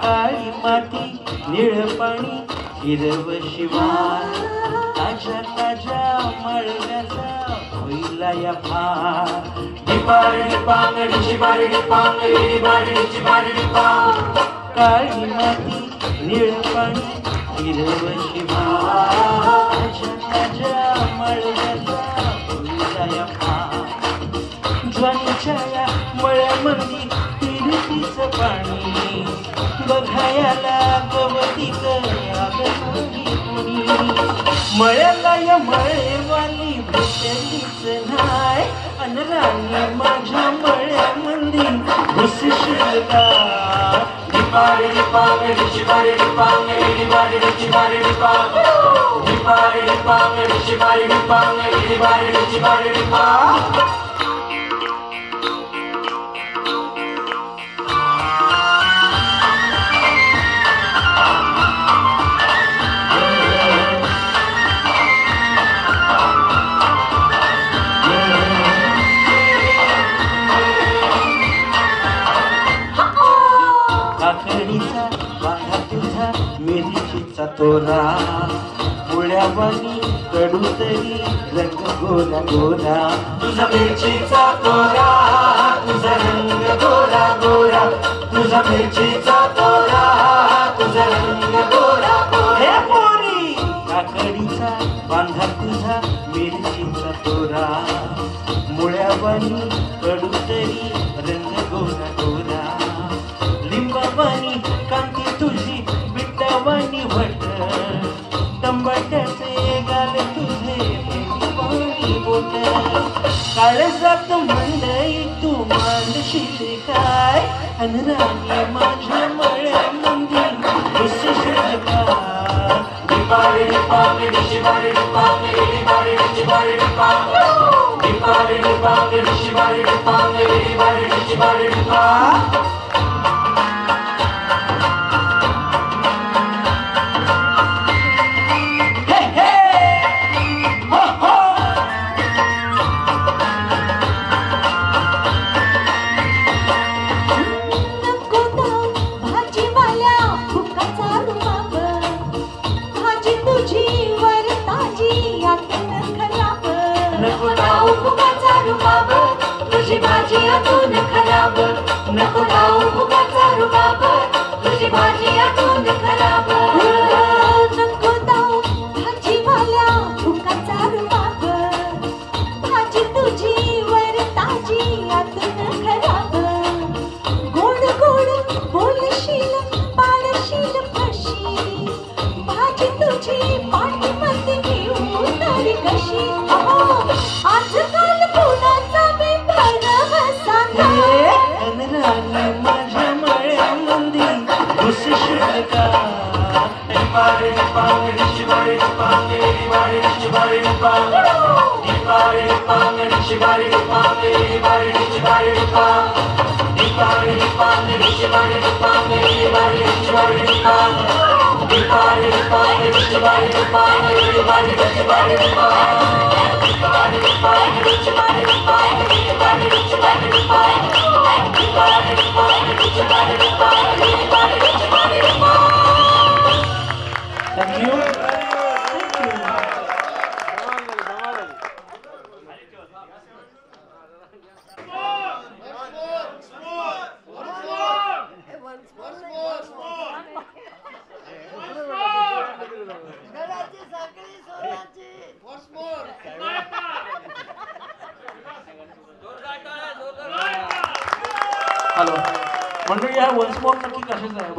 काळी माती निळ पाणी हिरव शिवार ताज्या ताज्या मळण्याचा होईला या भार काळी माती निळ पाणी हिरव शिवार ताज्या ताज्या मळण्याचा होईला या भार ज्वारीच्या या मळ्यामध्ये तिरतीचं पाणी बघायला गवतीचं मळ्याला या मळेवाली भेटलीच नाय अन राणी माझ्या मळ्यामध्ये घुसशील का आखडीचा वाघा तुझा मिरचीचा तोरा मुळ्यावानी कडू तरी रंग गोरा गोरा तुझा मिरचीचा तोरा तुझा रंग गोरा गोरा तुझा मिरचीचा तोरा तुझा रंग गोरा गोरा हे पोरी आखडीचा बांधा तुझा मिरचीचा तोरा मुळ्यावानी कडू तरी रंग गोरा गोरा लिंबावानी कांती तुझी बिट्टावानी भट टंबाट्याचे गाल तुझे पाणी बोट काळजात मंडई तू मांडशील काय अन राणी माझ्या मळ्यामध्ये घुसशील का तुझी भाजी आतून खराब नको खाऊ फुकाचा रुबाब तुझी भाजी आतून खराब नको खाऊ भाजीवाल्या फुकाचा रुबाब भाजी तुझी वर ताजी आतून खराब गोड गोड बोलशील पाडशील फशी भाजी तुझी पाठीमध्ये घेऊन तरी कशी आजकाल कोणाचा राणी माझ्या मळ्यामध्ये घुसशील का Thank you. हॅलो मंडळी, हा वन्स मोर नक्की कशाचा आहे?